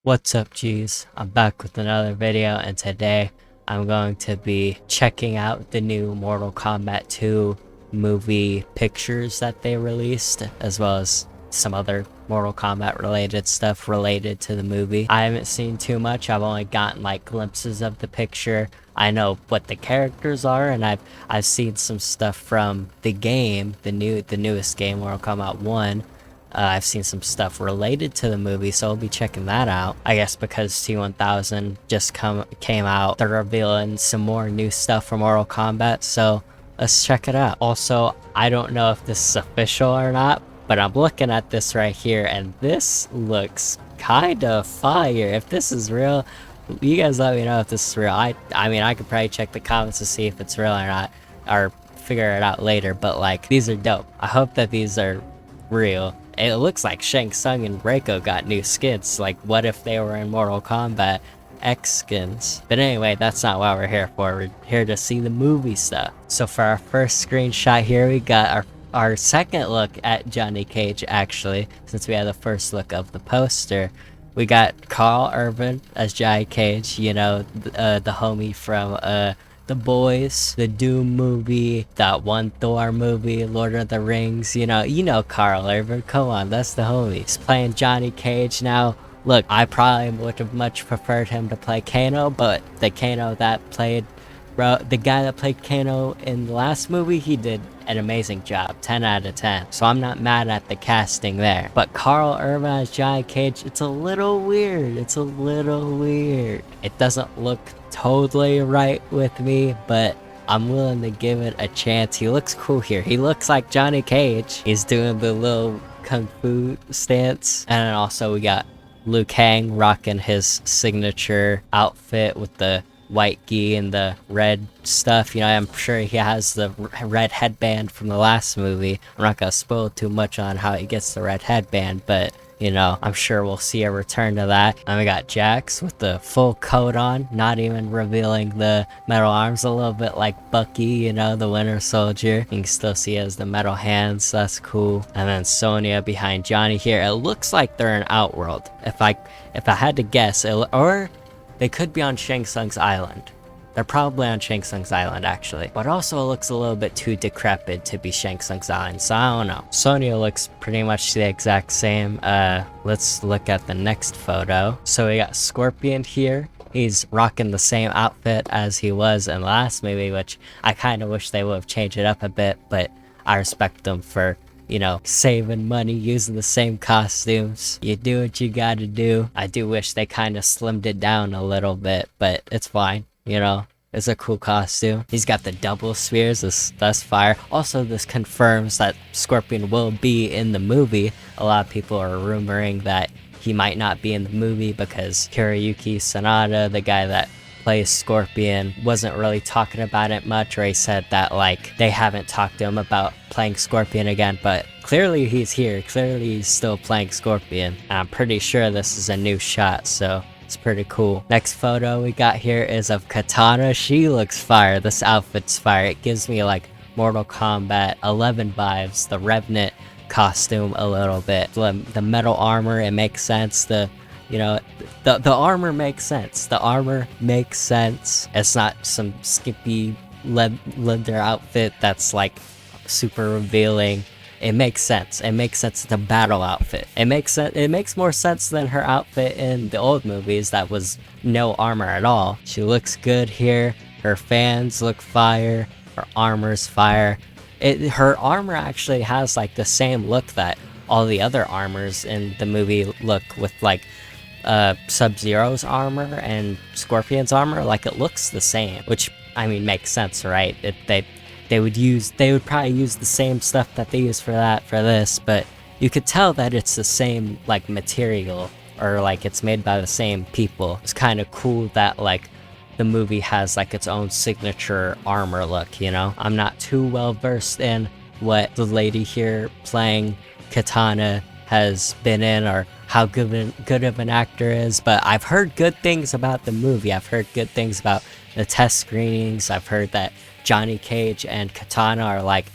What's up, G's? I'm back with another video, and today I'm going to be checking out the new Mortal Kombat 2 movie pictures that they released, as well as some other Mortal Kombat related stuff related to the movie. I haven't seen too much. I've only gotten like glimpses of the picture. I know what the characters are, and I've seen some stuff from the game, the newest game, Mortal Kombat 1. I've seen some stuff related to the movie, so I'll be checking that out. I guess because T1000 just came out, they're revealing some more new stuff from Mortal Kombat, so let's check it out. Also, I don't know if this is official or not, but I'm looking at this right here, and this looks kind of fire. If this is real, you guys let me know if this is real. I mean, I could probably check the comments to see if it's real or not, or figure it out later, but like, these are dope. I hope that these are real. It looks like Shang Tsung and Reiko got new skins. Like, what if they were in Mortal Kombat X skins? But anyway, that's not what we're here for. We're here to see the movie stuff. So for our first screenshot here, we got our second look at Johnny Cage, actually, since we had the first look of the poster. We got Carl Urban as Johnny Cage, you know, the homie from The Boys, the Doom movie, that one Thor movie, Lord of the Rings, you know Carl Urban, come on, that's the homie. He's playing Johnny Cage now. Look, I probably would have much preferred him to play Kano, but the Kano that played, the guy that played Kano in the last movie, he did an amazing job, 10 out of 10. So I'm not mad at the casting there. But Carl Urban as Johnny Cage, it's a little weird. It doesn't look totally right with me, but I'm willing to give it a chance. He looks cool here. He looks like Johnny Cage. He's doing the little kung fu stance. And then also we got Liu Kang rocking his signature outfit with the white gi and the red stuff. You know, I'm sure he has the red headband from the last movie. I'm not gonna spoil too much on how he gets the red headband, but you know, I'm sure we'll see a return to that. And we got Jax with the full coat on, not even revealing the metal arms, a little bit like Bucky, you know, the Winter Soldier. You can still see he has the metal hands, so that's cool. And then Sonya behind Johnny here. It looks like they're in Outworld. If I had to guess, or they could be on Shang Tsung's island. They're probably on Shang Tsung's island, actually. But also it looks a little bit too decrepit to be Shang Tsung's island, so I don't know. Sonya looks pretty much the exact same. Let's look at the next photo. So we got Scorpion here. He's rocking the same outfit as he was in the last movie, which I kind of wish they would have changed it up a bit, but I respect them for, you know, saving money, using the same costumes. You do what you gotta do. I do wish they kind of slimmed it down a little bit, but it's fine, you know. It's a cool costume. He's got the double spears, that's fire. Also, this confirms that Scorpion will be in the movie. A lot of people are rumoring that he might not be in the movie because Hiroyuki Sanada, the guy that plays Scorpion, wasn't really talking about it much, or he said that like they haven't talked to him about playing Scorpion again, but clearly he's here. Clearly he's still playing Scorpion. And I'm pretty sure this is a new shot, so it's pretty cool. Next photo we got here is of Katana. She looks fire. This outfit's fire. It gives me like Mortal Kombat 11 vibes, the Revenant costume a little bit. The metal armor, it makes sense. You know, the armor makes sense. The armor makes sense. It's not some skimpy leather outfit that's like super revealing. It makes sense. It makes sense. It's a battle outfit. It makes sense. It makes more sense than her outfit in the old movies that was no armor at all. She looks good here. Her fans look fire. Her armor's fire. Her armor actually has like the same look that all the other armors in the movie look, with like Sub-Zero's armor and Scorpion's armor. Like, it looks the same, which I mean makes sense, right? They would probably use the same stuff that they use for this, but you could tell that it's the same like material, or like it's made by the same people. It's kind of cool that like the movie has like its own signature armor look, you know? I'm not too well versed in what the lady here playing Katana has been in, or how good of an actor is, but I've heard good things about the movie. I've heard good things about the test screenings. I've heard that Johnny Cage and Katana are like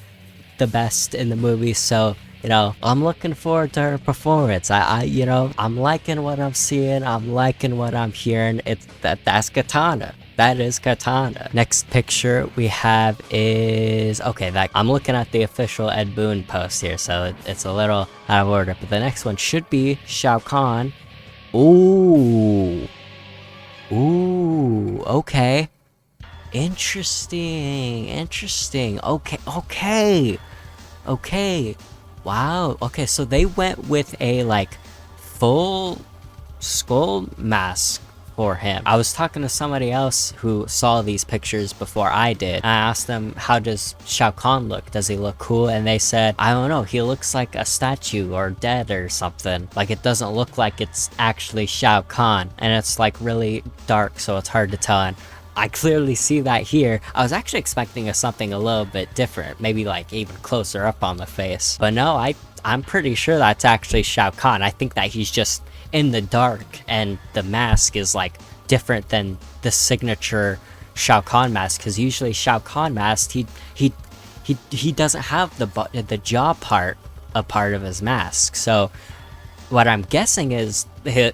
the best in the movie, so you know, I'm looking forward to her performance. You know, I'm liking what I'm seeing. I'm liking what I'm hearing. That's Katana. That is Katana. Next picture we have is, okay, I'm looking at the official Ed Boon post here, so it's a little out of order, but the next one should be Shao Kahn. Ooh. Ooh, okay. Interesting. Okay. Wow. Okay, so they went with a, like, full skull mask for him. I was talking to somebody else who saw these pictures before I did. I asked them, how does Shao Kahn look? Does he look cool? And they said, I don't know, he looks like a statue or dead or something. Like, it doesn't look like it's actually Shao Kahn. And it's like really dark, so it's hard to tell. And I clearly see that here. I was actually expecting something a little bit different, maybe like even closer up on the face. But no, I'm pretty sure that's actually Shao Kahn. I think that he's just in the dark and the mask is like different than the signature Shao Kahn mask, because usually Shao Kahn mask he doesn't have the jaw part a part of his mask. So what I'm guessing is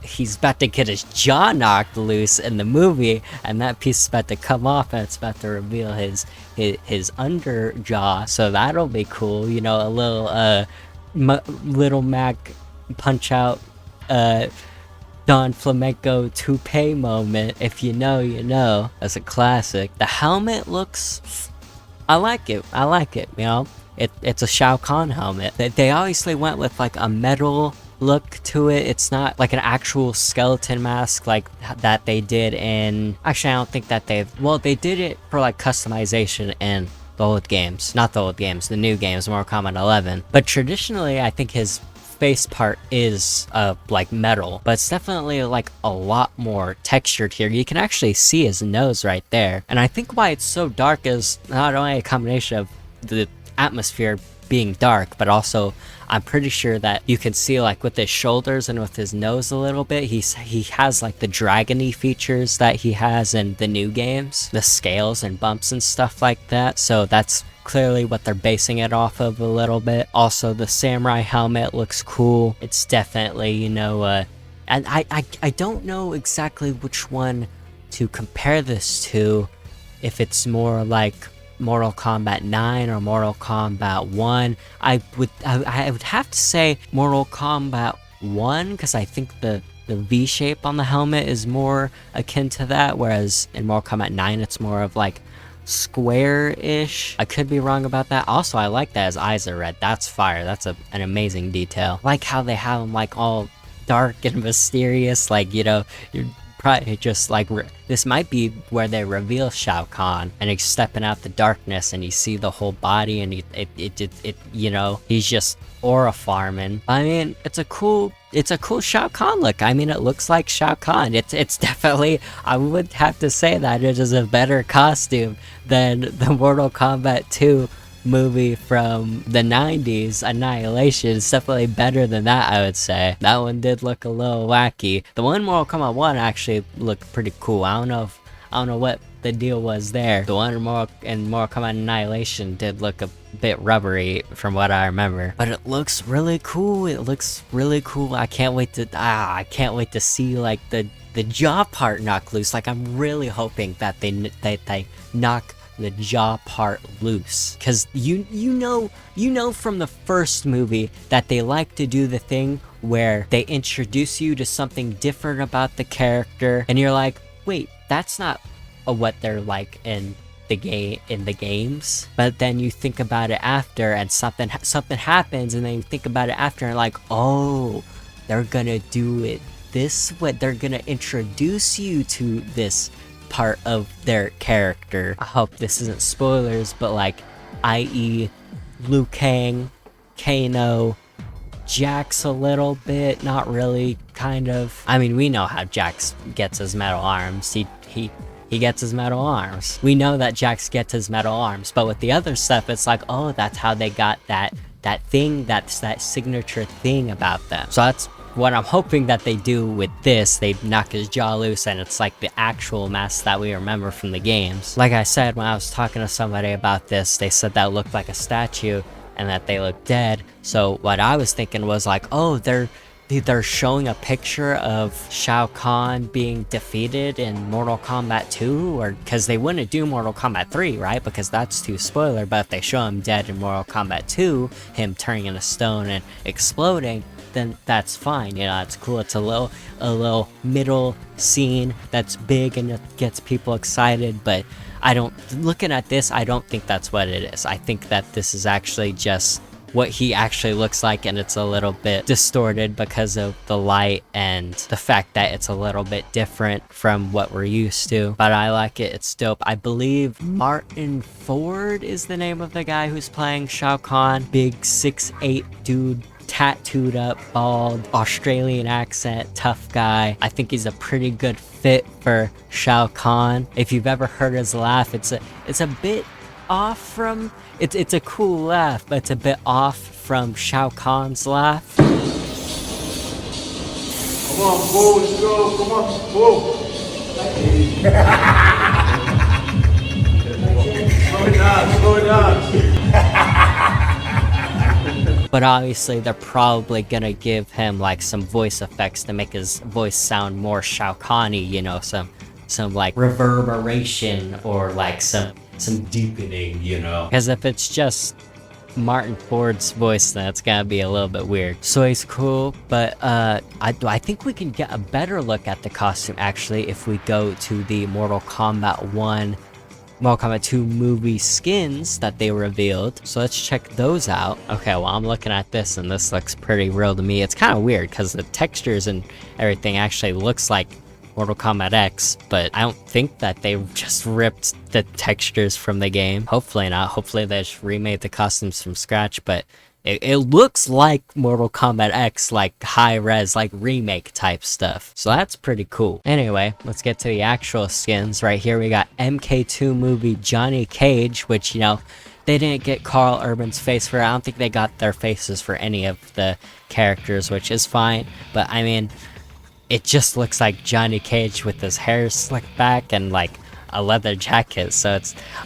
he's about to get his jaw knocked loose in the movie, and that piece is about to come off, and it's about to reveal his under jaw. So that'll be cool, you know, a little Little Mac punch out Don Flamenco toupee moment. If you know, you know. That's a classic. The helmet looks, I like it, you know. It's a Shao Kahn helmet. They obviously went with like a metal look to it. It's not like an actual skeleton mask like that they did in, actually I don't think that they did it for like customization in the old games, not the old games, the new games, Mortal Kombat 11. But traditionally I think his face part is like metal, but it's definitely like a lot more textured here. You can actually see his nose right there, and I think why it's so dark is not only a combination of the atmosphere being dark, but also I'm pretty sure that you can see like with his shoulders and with his nose a little bit, he has like the dragony features that he has in the new games, the scales and bumps and stuff like that. So that's clearly what they're basing it off of a little bit. Also, the samurai helmet looks cool. It's definitely, you know, and I don't know exactly which one to compare this to, if it's more like Mortal Kombat 9 or Mortal Kombat 1. I would have to say Mortal Kombat 1, because I think the V shape on the helmet is more akin to that, whereas in Mortal Kombat 9 it's more of like square-ish. I could be wrong about that. Also, I like that his eyes are red. That's fire. That's an amazing detail. I like how they have him like all dark and mysterious, like, you know, you're probably just like this might be where they reveal Shao Kahn and he's stepping out the darkness and you see the whole body, and it you know, he's just aura farming. I mean, it's a cool Shao Kahn look. I mean, it looks like Shao Kahn. It's definitely, I would have to say that it is a better costume than the Mortal Kombat 2 movie from the 90s, Annihilation. Is definitely better than that, I would say. That one did look a little wacky. The one Mortal Kombat 1 actually looked pretty cool. I don't know what the deal was there. The one in Mortal Kombat Annihilation did look a bit rubbery from what I remember, but it looks really cool. I can't wait to see like the jaw part knock loose. Like, I'm really hoping that they knock the jaw part loose, because you know from the first movie that they like to do the thing where they introduce you to something different about the character and you're like, wait, that's not what they're like in the games. But then you think about it after and something happens, and then you think about it after and like, oh, they're gonna do it this way. They're gonna introduce you to this part of their character. I hope this isn't spoilers, but like, i.e. Liu Kang, Kano, Jax a little bit, not really, kind of. I mean, we know how Jax gets his metal arms. He gets his metal arms. We know that Jax gets his metal arms, but with the other stuff, it's like, oh, that's how they got that thing, that's that signature thing about them. So that's what I'm hoping that they do with this. They knock his jaw loose and it's like the actual mask that we remember from the games. Like I said, when I was talking to somebody about this, they said that looked like a statue, and that they look dead. So what I was thinking was like, oh, they're showing a picture of Shao Kahn being defeated in Mortal Kombat 2, or because they wouldn't do Mortal Kombat 3, right? Because that's too spoiler. But if they show him dead in Mortal Kombat 2, him turning into stone and exploding, then that's fine. You know, it's cool. It's a little middle scene that's big and it gets people excited. But looking at this, I don't think that's what it is. I think that this is actually just what he actually looks like, and it's a little bit distorted because of the light and the fact that it's a little bit different from what we're used to. But I like it. It's dope. I believe Martin Ford is the name of the guy who's playing Shao Kahn. Big 6'8" dude, tattooed up, bald, Australian accent, tough guy. I think he's a pretty good fit for Shao Kahn. If you've ever heard his laugh, it's a bit off from, it's a cool laugh, but it's a bit off from Shao Kahn's laugh. Come on, Bo, let's go. Come on, Bo. Slow it down. But obviously they're probably gonna give him like some voice effects to make his voice sound more Shao Kahn-y, you know, some like reverberation or like some deepening, you know. Because if it's just Martin Ford's voice, then it's gonna be a little bit weird. So he's cool, but I think we can get a better look at the costume actually if we go to the Mortal Kombat 2 movie skins that they revealed. So let's check those out. Okay, well, I'm looking at this and this looks pretty real to me. It's kind of weird because the textures and everything actually looks like Mortal Kombat X, but I don't think that they just ripped the textures from the game. Hopefully not. Hopefully they just remade the costumes from scratch, but it looks like Mortal Kombat X, like high res, like remake type stuff. So that's pretty cool. Anyway, let's get to the actual skins. Right here we got MK2 movie Johnny Cage, which, you know, they didn't get Carl Urban's face for it. I don't think they got their faces for any of the characters, which is fine. But I mean, it just looks like Johnny Cage with his hair slicked back and like a leather jacket. So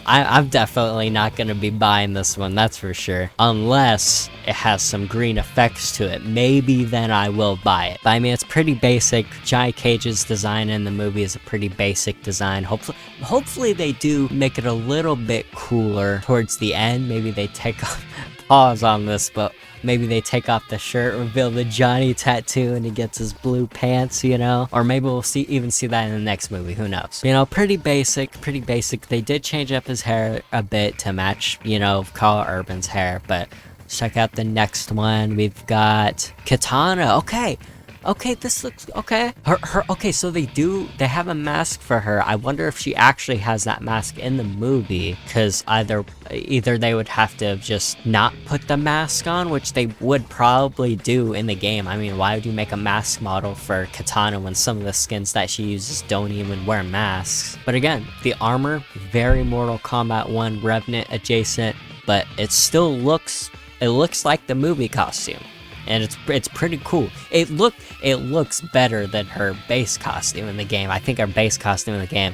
I'm definitely not gonna be buying this one, that's for sure, unless it has some green effects to it. Maybe then I will buy it. But I mean, it's pretty basic. Johnny Cage's design in the movie is a pretty basic design. Hopefully they do make it a little bit cooler towards the end. Maybe they take off pause on this, but maybe they take off the shirt, reveal the Johnny tattoo, and he gets his blue pants, you know? Or maybe we'll even see that in the next movie, who knows? You know, pretty basic. They did change up his hair a bit to match, you know, Carl Urban's hair, but check out the next one. We've got Katana. Okay, this looks okay. Okay, so they have a mask for her. I wonder if she actually has that mask in the movie, because either they would have to just not put the mask on, which they would probably do in the game. I mean, why would you make a mask model for Katana when some of the skins that she uses don't even wear masks? But again, the armor, very Mortal Kombat 1 Revenant adjacent, but it still looks like the movie costume. And it's pretty cool. It looks better than her base costume in the game. I think her base costume in the game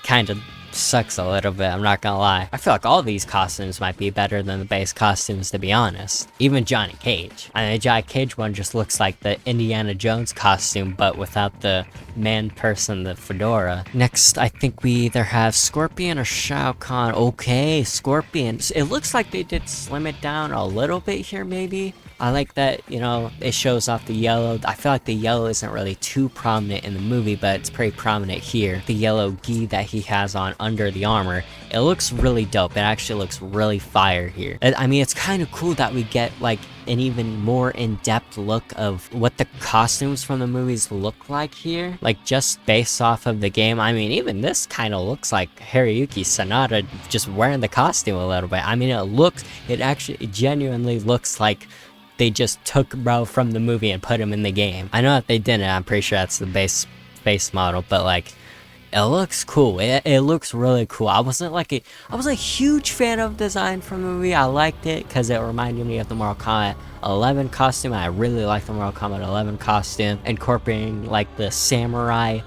kind of sucks a little bit, I'm not gonna lie. I feel like all these costumes might be better than the base costumes, to be honest. Even Johnny Cage. I mean, the Johnny Cage one just looks like the Indiana Jones costume, but without the man person, the fedora. Next, I think we either have Scorpion or Shao Kahn. Okay, Scorpion. It looks like they did slim it down a little bit here, maybe. I like that, you know, it shows off the yellow. I feel like the yellow isn't really too prominent in the movie, but it's pretty prominent here. The yellow gi that he has on under the armor, it looks really dope. It actually looks really fire here. I mean, it's kind of cool that we get like an even more in-depth look of what the costumes from the movies look like here. Like just based off of the game. I mean, even this kind of looks like Hiroyuki Sanada just wearing the costume a little bit. I mean, it actually genuinely looks like they just took bro from the movie and put him in the game. I know that they didn't. I'm pretty sure that's the base model, but like, it looks cool. It looks really cool. I was a huge fan of design from the movie. I liked it because it reminded me of the Mortal Kombat 11 costume. I really like the Mortal Kombat 11 costume, incorporating like the samurai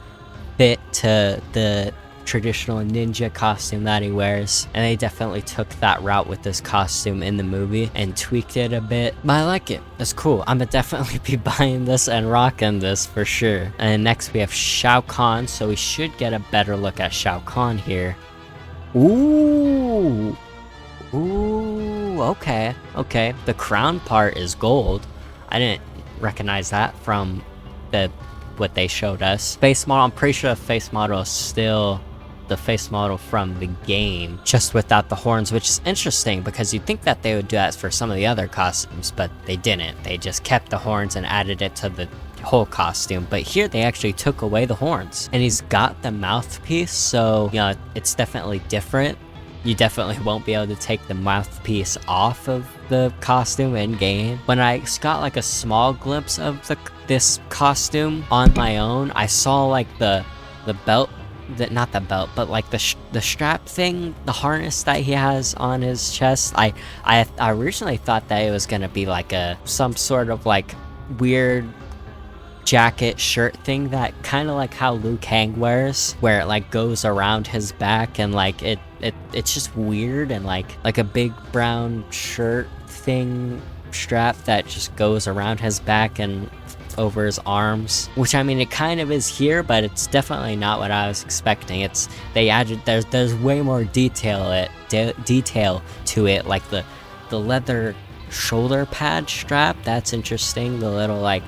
bit to the traditional ninja costume that he wears, and they definitely took that route with this costume in the movie and tweaked it a bit, but I like it. It's cool. I'm gonna definitely be buying this and rocking this for sure. And next we have Shao Kahn, so we should get a better look at Shao Kahn here. Ooh, okay, the crown part is gold. I didn't recognize that from what they showed us. Face model, I'm pretty sure the face model is still the face model from the game, just without the horns, which is interesting because you'd think that they would do that for some of the other costumes, but they didn't. They just kept the horns and added it to the whole costume. But here they actually took away the horns, and he's got the mouthpiece, so you know, it's definitely different. You definitely won't be able to take the mouthpiece off of the costume in game. When I got like a small glimpse of this costume on my own, I saw like the belt, not the belt, but like the strap thing, the harness that he has on his chest. I originally thought that it was gonna be like some sort of like weird jacket shirt thing, that kind of like how Liu Kang wears, where it like goes around his back, and like it's just weird, and like a big brown shirt thing strap that just goes around his back and over his arms, which I mean it kind of is here, but it's definitely not what I was expecting. They added, there's way more detail to it, like the leather shoulder pad strap. That's interesting. The little like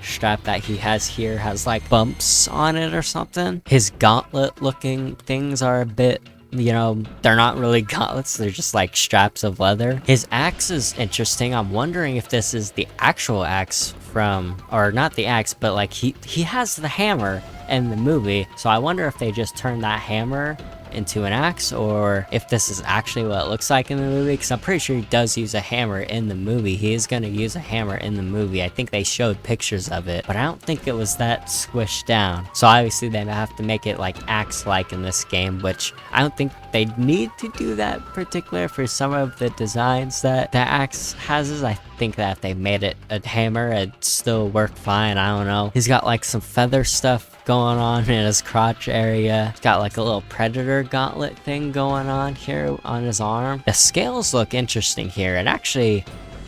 strap that he has here has like bumps on it or something. His gauntlet looking things are a bit, you know, they're not really gauntlets, they're just like straps of leather. His axe is interesting. I'm wondering if this is the actual axe from, or not the axe, but like he has the hammer in the movie, so I wonder if they just turned that hammer into an axe, or if this is actually what it looks like in the movie, because I'm pretty sure he does use a hammer in the movie. He is going to use a hammer in the movie. I think they showed pictures of it, but I don't think it was that squished down. So obviously they have to make it like axe-like in this game, which I don't think they need to do that particular for some of the designs that the axe has. I think that if they made it a hammer, it'd still work fine. I don't know. He's got like some feather stuff going on in his crotch area. He's got like a little predator gauntlet thing going on here on his arm. The scales look interesting here. It actually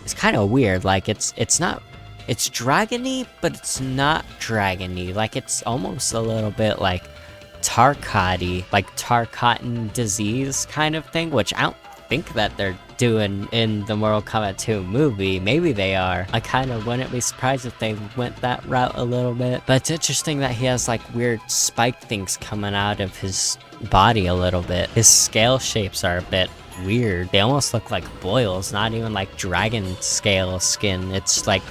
is kind of weird. Like it's dragony, but it's not dragony. Like it's almost a little bit like Tarkati, like Tarkatan disease kind of thing, which I don't think that they're doing in the Mortal Kombat 2 movie. Maybe they are. I kind of wouldn't be surprised if they went that route a little bit. But it's interesting that he has like weird spike things coming out of his body a little bit. His scale shapes are a bit weird. They almost look like boils, not even like dragon scale skin. It's like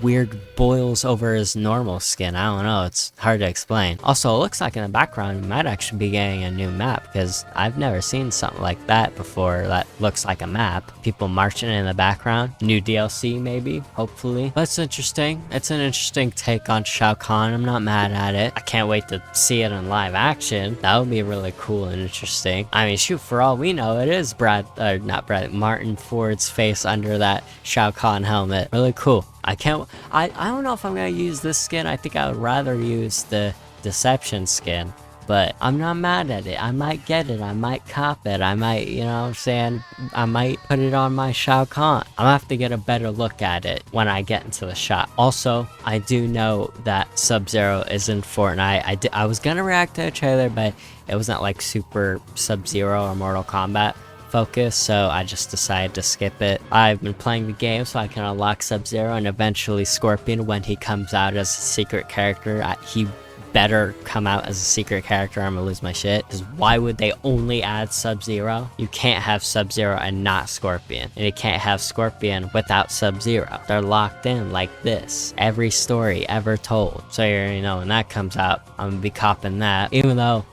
weird boils over his normal skin. I don't know, it's hard to explain. Also, it looks like in the background we might actually be getting a new map, because I've never seen something like that before that looks like a map. People marching in the background. New DLC maybe, hopefully. That's interesting. It's an interesting take on Shao Kahn. I'm not mad at it. I can't wait to see it in live action. That would be really cool and interesting. I mean, shoot, for all we know, it is Martin Ford's face under that Shao Kahn helmet. Really cool. I don't know if I'm gonna use this skin. I think I would rather use the Deception skin, but I'm not mad at it. I might get it. I might cop it. I might, you know what I'm saying? I might put it on my Shao Kahn. I'm gonna have to get a better look at it when I get into the shop. Also, I do know that Sub-Zero is in Fortnite. I was gonna react to a trailer, but it wasn't like super Sub-Zero or Mortal Kombat focus, so I just decided to skip it. I've been playing the game so I can unlock Sub-Zero and eventually Scorpion when he comes out as a secret character. He better come out as a secret character. I'm gonna lose my shit, because why would they only add Sub-Zero? You can't have Sub-Zero and not Scorpion, and you can't have Scorpion without Sub-Zero. They're locked in like this. Every story ever told. So you already know when that comes out, I'm gonna be copping that, even though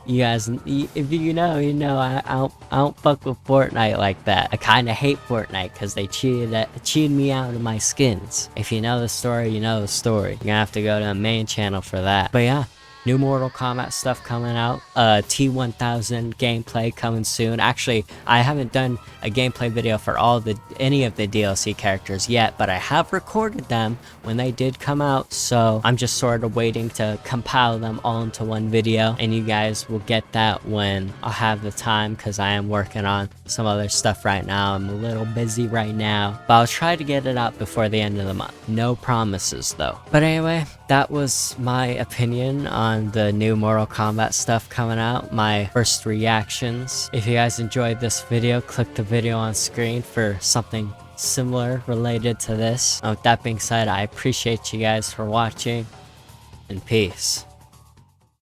you guys, if you know, I don't fuck with Fortnite like that. I kind of hate Fortnite because they cheated me out of my skins. If you know the story, you know the story. You're gonna have to go to the main channel for that. But yeah, new Mortal Kombat stuff coming out, T1000 gameplay coming soon. Actually, I haven't done a gameplay video for any of the DLC characters yet, but I have recorded them when they did come out, so I'm just sort of waiting to compile them all into one video, and you guys will get that when I have the time, because I am working on some other stuff right now. I'm a little busy right now, but I'll try to get it out before the end of the month. No promises though. But anyway, that was my opinion on the new Mortal Kombat stuff coming out, my first reactions. If you guys enjoyed this video, click the video on screen for something similar related to this. With that being said, I appreciate you guys for watching, and peace.